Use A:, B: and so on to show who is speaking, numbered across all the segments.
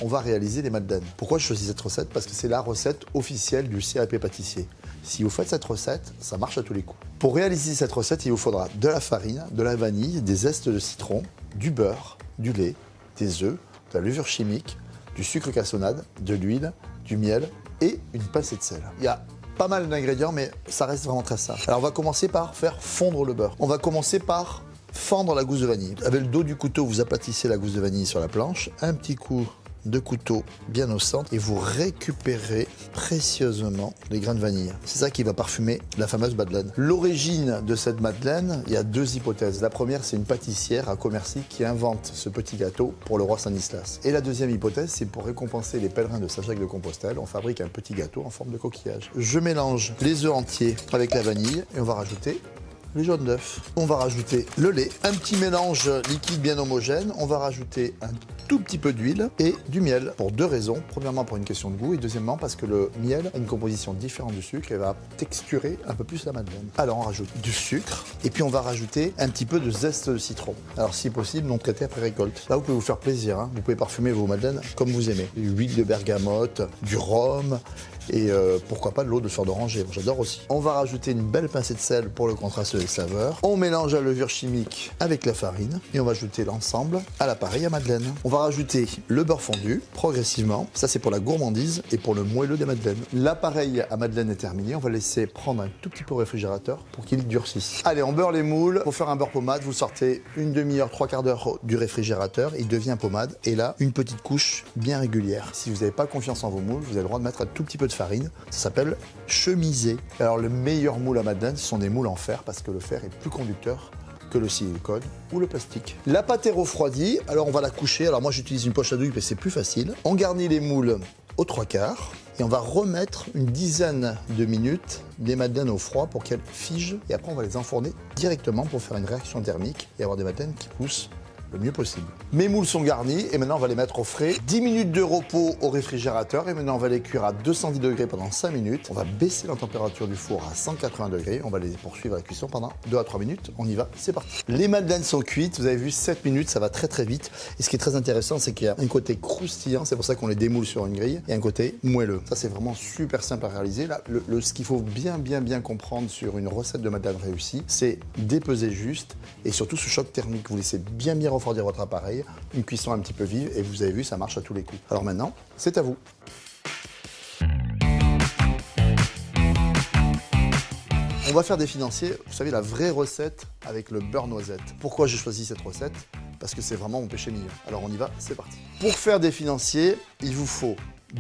A: on va réaliser les madeleines. Pourquoi je choisis cette recette? Parce que c'est la recette officielle du CAP pâtissier. Si vous faites cette recette, ça marche à tous les coups. Pour réaliser cette recette, il vous faudra de la farine, de la vanille, des zestes de citron, du beurre, du lait, des œufs, de la levure chimique, du sucre cassonade, de l'huile, du miel et une pincée de sel. Il y a pas mal d'ingrédients, mais ça reste vraiment très simple. Alors on va commencer par faire fondre le beurre. On va commencer par fendre la gousse de vanille. Avec le dos du couteau, vous aplatissez la gousse de vanille sur la planche. Un petit coup de couteau bien au centre et vous récupérez précieusement les grains de vanille. C'est ça qui va parfumer la fameuse madeleine. L'origine de cette madeleine, il y a deux hypothèses. La première, c'est une pâtissière à Commercy qui invente ce petit gâteau pour le roi Stanislas. Et la deuxième hypothèse, c'est pour récompenser les pèlerins de Saint-Jacques-de-Compostelle, on fabrique un petit gâteau en forme de coquillage. Je mélange les œufs entiers avec la vanille et on va rajouter les jaunes d'œufs. On va rajouter le lait, un petit mélange liquide bien homogène. On va rajouter un tout petit peu d'huile et du miel pour deux raisons. Premièrement, pour une question de goût et deuxièmement, parce que le miel a une composition différente du sucre et va texturer un peu plus la madeleine. Alors, on rajoute du sucre et puis on va rajouter un petit peu de zeste de citron. Alors, si possible, non traité après récolte. Là, vous pouvez vous faire plaisir, hein. Vous pouvez parfumer vos madeleines comme vous aimez. L'huile de bergamote, du rhum et pourquoi pas de l'eau de fleur d'oranger. J'adore aussi. On va rajouter une belle pincée de sel pour le contraste des saveurs. On mélange la levure chimique avec la farine et on va ajouter l'ensemble à l'appareil à madeleine. On va rajouter le beurre fondu progressivement. Ça, c'est pour la gourmandise et pour le moelleux des madeleines. L'appareil à madeleine est terminé. On va laisser prendre un tout petit peu au réfrigérateur pour qu'il durcisse. Allez, on beurre les moules. Pour faire un beurre pommade, vous sortez une demi-heure, trois quarts d'heure du réfrigérateur. Il devient pommade. Et là, une petite couche bien régulière. Si vous n'avez pas confiance en vos moules, vous avez le droit de mettre un tout petit peu de farine. Ça s'appelle chemiser. Alors, le meilleur moule à madeleine, ce sont des moules en fer parce que le fer est plus conducteur que le silicone ou le plastique. La pâte est refroidie, alors on va la coucher. Alors moi j'utilise une poche à douille parce que c'est plus facile. On garnit les moules aux trois quarts et on va remettre une dizaine de minutes les madeleines au froid pour qu'elles figent et après on va les enfourner directement pour faire une réaction thermique et avoir des madeleines qui poussent le mieux possible. Mes moules sont garnis et maintenant on va les mettre au frais. 10 minutes de repos au réfrigérateur et maintenant on va les cuire à 210 degrés pendant 5 minutes. On va baisser la température du four à 180 degrés. On va les poursuivre la cuisson pendant 2 à 3 minutes. On y va, c'est parti. Les madeleines sont cuites, vous avez vu 7 minutes, ça va très très vite. Et ce qui est très intéressant, c'est qu'il y a un côté croustillant, c'est pour ça qu'on les démoule sur une grille, et un côté moelleux. Ça c'est vraiment super simple à réaliser. Là, ce qu'il faut bien comprendre sur une recette de madeleine réussie, c'est dépeser juste et surtout ce choc thermique. Vous laissez bien refroidir votre appareil, une cuisson un petit peu vive et vous avez vu, ça marche à tous les coups. Alors maintenant, c'est à vous. On va faire des financiers, vous savez, la vraie recette avec le beurre noisette. Pourquoi j'ai choisi cette recette? Parce que c'est vraiment mon péché mignon. Alors on y va, c'est parti. Pour faire des financiers, il vous faut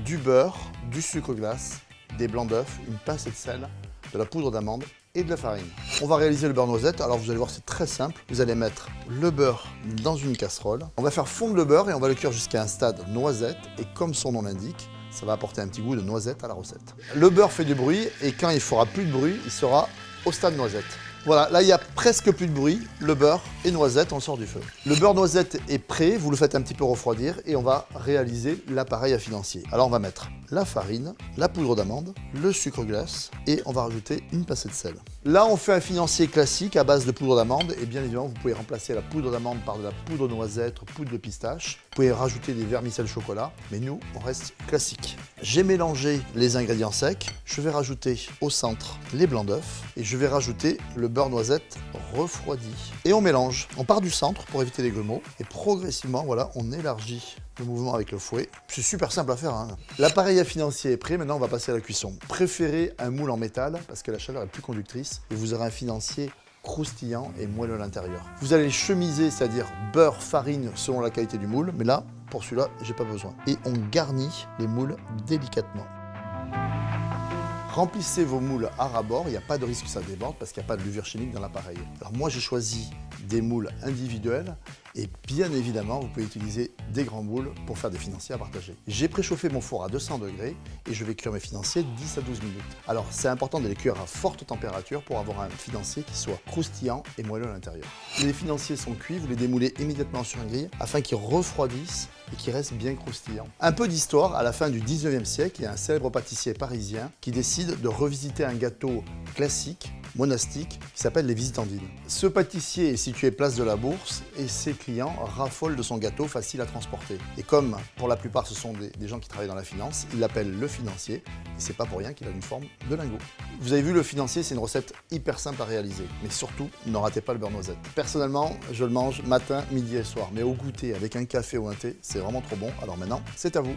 A: du beurre, du sucre glace, des blancs d'œufs, une pincée de sel, de la poudre d'amande et de la farine. On va réaliser le beurre noisette. Alors vous allez voir, c'est très simple. Vous allez mettre le beurre dans une casserole. On va faire fondre le beurre et on va le cuire jusqu'à un stade noisette. Et comme son nom l'indique, ça va apporter un petit goût de noisette à la recette. Le beurre fait du bruit et quand il fera plus de bruit, il sera au stade noisette. Voilà, là il y a presque plus de bruit, le beurre et noisette, on sort du feu. Le beurre noisette est prêt, vous le faites un petit peu refroidir et on va réaliser l'appareil à financier. Alors on va mettre la farine, la poudre d'amande, le sucre glace et on va rajouter une pincée de sel. Là on fait un financier classique à base de poudre d'amande et bien évidemment vous pouvez remplacer la poudre d'amande par de la poudre de noisette, poudre de pistache. Vous pouvez rajouter des vermicelles chocolat, mais nous on reste classique. J'ai mélangé les ingrédients secs, je vais rajouter au centre les blancs d'œufs et je vais rajouter le beurre noisette refroidi. Et on mélange, on part du centre pour éviter les grumeaux et progressivement, voilà, on élargit le mouvement avec le fouet. C'est super simple à faire, hein. L'appareil à financier est prêt, maintenant on va passer à la cuisson. Préférez un moule en métal parce que la chaleur est plus conductrice et vous aurez un financier croustillant et moelleux à l'intérieur. Vous allez chemiser, c'est-à-dire beurre, farine selon la qualité du moule, mais là, pour celui-là, j'ai pas besoin. Et on garnit les moules délicatement. Remplissez vos moules à ras-bord, il n'y a pas de risque que ça déborde parce qu'il n'y a pas de levure chimique dans l'appareil. Alors moi j'ai choisi des moules individuels et bien évidemment vous pouvez utiliser des grands moules pour faire des financiers à partager. J'ai préchauffé mon four à 200 degrés et je vais cuire mes financiers 10 à 12 minutes. Alors c'est important de les cuire à forte température pour avoir un financier qui soit croustillant et moelleux à l'intérieur. Les financiers sont cuits, vous les démoulez immédiatement sur une grille afin qu'ils refroidissent et qui reste bien croustillant. Un peu d'histoire, à la fin du 19e siècle, il y a un célèbre pâtissier parisien qui décide de revisiter un gâteau classique monastique qui s'appelle les Visitandines. Ce pâtissier est situé place de la Bourse et ses clients raffolent de son gâteau facile à transporter. Et comme pour la plupart ce sont des gens qui travaillent dans la finance, il l'appelle le financier et c'est pas pour rien qu'il a une forme de lingot. Vous avez vu, le financier, c'est une recette hyper simple à réaliser, mais surtout, ne ratez pas le beurre noisette. Personnellement, je le mange matin, midi et soir, mais au goûter avec un café ou un thé, c'est vraiment trop bon. Alors maintenant, c'est à vous.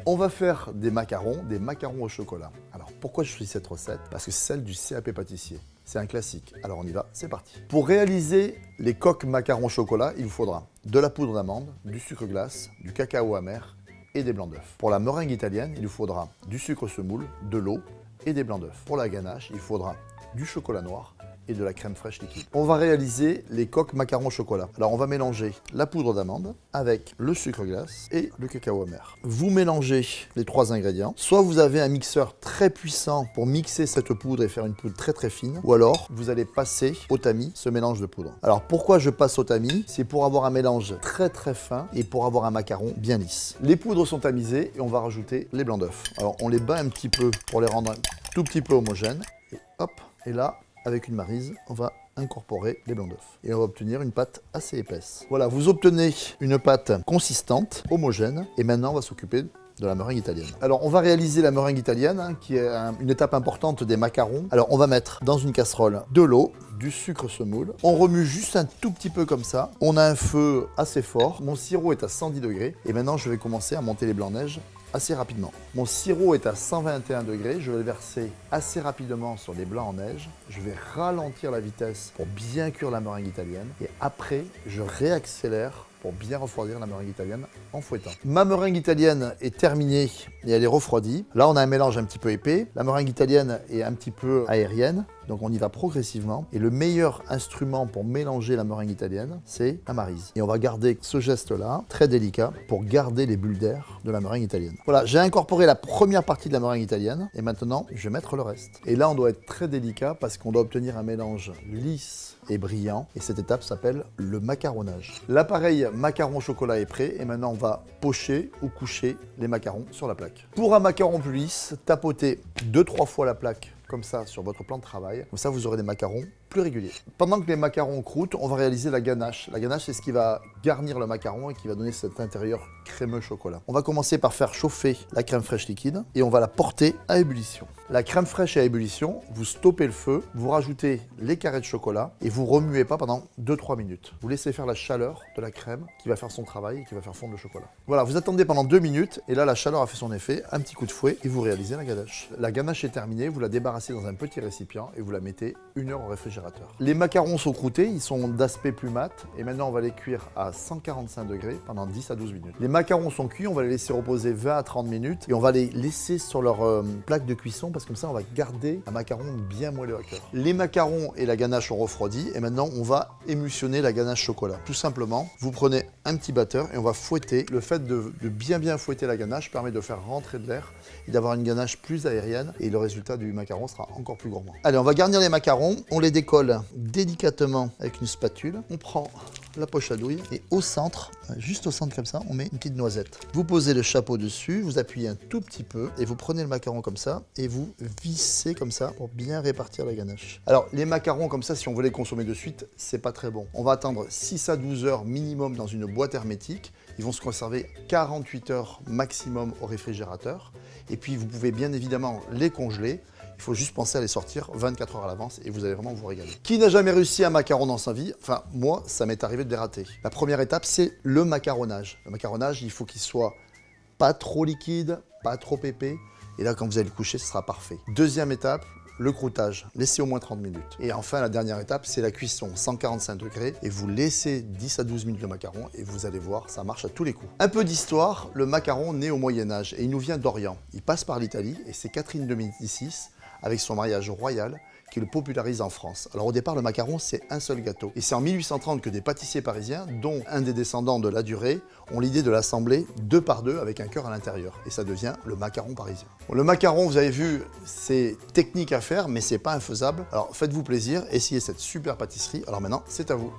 A: On va faire des macarons au chocolat. Alors pourquoi je choisis cette recette? Parce que c'est celle du CAP pâtissier. C'est un classique. Alors on y va, c'est parti. Pour réaliser les coques macarons au chocolat, il vous faudra de la poudre d'amande, du sucre glace, du cacao amer et des blancs d'œufs. Pour la meringue italienne, il vous faudra du sucre semoule, de l'eau et des blancs d'œufs. Pour la ganache, il faudra du chocolat noir et de la crème fraîche liquide. On va réaliser les coques macarons au chocolat. Alors on va mélanger la poudre d'amande avec le sucre glace et le cacao amer. Vous mélangez les trois ingrédients. Soit vous avez un mixeur très puissant pour mixer cette poudre et faire une poudre très très fine, ou alors vous allez passer au tamis ce mélange de poudre. Alors pourquoi je passe au tamis? C'est pour avoir un mélange très très fin et pour avoir un macaron bien lisse. Les poudres sont tamisées et on va rajouter les blancs d'œufs. Alors on les bat un petit peu pour les rendre un tout petit peu homogènes. Et hop, et là, avec une maryse, on va incorporer les blancs d'œufs. Et on va obtenir une pâte assez épaisse. Voilà, vous obtenez une pâte consistante, homogène. Et maintenant, on va s'occuper de la meringue italienne. Alors, on va réaliser la meringue italienne, qui est une étape importante des macarons. Alors, on va mettre dans une casserole de l'eau, du sucre semoule. On remue juste un tout petit peu comme ça. On a un feu assez fort. Mon sirop est à 110 degrés. Et maintenant, je vais commencer à monter les blancs-neige assez rapidement. Mon sirop est à 121 degrés, je vais le verser assez rapidement sur les blancs en neige. Je vais ralentir la vitesse pour bien cuire la meringue italienne et après, je réaccélère pour bien refroidir la meringue italienne en fouettant. Ma meringue italienne est terminée et elle est refroidie. Là, on a un mélange un petit peu épais. La meringue italienne est un petit peu aérienne, donc on y va progressivement. Et le meilleur instrument pour mélanger la meringue italienne, c'est la maryse. Et on va garder ce geste-là, très délicat, pour garder les bulles d'air de la meringue italienne. Voilà, j'ai incorporé la première partie de la meringue italienne et maintenant, je vais mettre le reste. Et là, on doit être très délicat parce qu'on doit obtenir un mélange lisse et brillant. Et cette étape s'appelle le macaronnage. L'appareil macaron au chocolat est prêt et maintenant on va pocher ou coucher les macarons sur la plaque. Pour un macaron plus lisse, tapotez 2-3 fois la plaque comme ça sur votre plan de travail. Comme ça, vous aurez des macarons plus réguliers. Pendant que les macarons croûtent, on va réaliser la ganache. La ganache, c'est ce qui va garnir le macaron et qui va donner cet intérieur crémeux chocolat. On va commencer par faire chauffer la crème fraîche liquide et on va la porter à ébullition. La crème fraîche est à ébullition, vous stoppez le feu, vous rajoutez les carrés de chocolat et vous remuez pas pendant 2-3 minutes. Vous laissez faire la chaleur de la crème qui va faire son travail et qui va faire fondre le chocolat. Voilà, vous attendez pendant 2 minutes et là, la chaleur a fait son effet. Un petit coup de fouet et vous réalisez la ganache. La ganache est terminée, vous la débarrassez dans un petit récipient et vous la mettez 1 heure au réfrigérateur. Les macarons sont croûtés, ils sont d'aspect plus mat et maintenant on va les cuire à 145 degrés pendant 10 à 12 minutes. Les macarons sont cuits, on va les laisser reposer 20 à 30 minutes et on va les laisser sur leur plaque de cuisson parce que comme ça on va garder un macaron bien moelleux à cœur. Les macarons et la ganache ont refroidi et maintenant on va émulsionner la ganache chocolat. Tout simplement, vous prenez un petit batteur et on va fouetter. Le fait de bien fouetter la ganache permet de faire rentrer de l'air et d'avoir une ganache plus aérienne et le résultat du macaron sera encore plus gourmand. Allez, on va garnir les macarons, on les décolle délicatement avec une spatule. On prend la poche à douille et au centre, juste au centre comme ça, on met une petite noisette. Vous posez le chapeau dessus, vous appuyez un tout petit peu et vous prenez le macaron comme ça et vous vissez comme ça pour bien répartir la ganache. Alors les macarons comme ça, si on veut les consommer de suite, c'est pas très bon. On va attendre 6 à 12 heures minimum dans une boîte hermétique. Ils vont se conserver 48 heures maximum au réfrigérateur. Et puis vous pouvez bien évidemment les congeler. Il faut juste penser à les sortir 24 heures à l'avance et vous allez vraiment vous régaler. Qui n'a jamais réussi un macaron dans sa vie? Enfin, moi, ça m'est arrivé de les rater. La première étape, c'est le macaronnage. Le macaronnage, il faut qu'il soit pas trop liquide, pas trop épais. Et là, quand vous allez le coucher, ce sera parfait. Deuxième étape, le croûtage. Laissez au moins 30 minutes. Et enfin, la dernière étape, c'est la cuisson 145 degrés. Et vous laissez 10 à 12 minutes le macaron et vous allez voir, ça marche à tous les coups. Un peu d'histoire, le macaron naît au Moyen-Âge et il nous vient d'Orient. Il passe par l'Italie et c'est Catherine de Médicis, avec son mariage royal, qui le popularise en France. Alors au départ, le macaron, c'est un seul gâteau. Et c'est en 1830 que des pâtissiers parisiens, dont un des descendants de Ladurée, ont l'idée de l'assembler 2 par 2 avec un cœur à l'intérieur. Et ça devient le macaron parisien. Bon, le macaron, vous avez vu, c'est technique à faire, mais c'est pas infaisable. Alors faites-vous plaisir, essayez cette super pâtisserie. Alors maintenant, c'est à vous.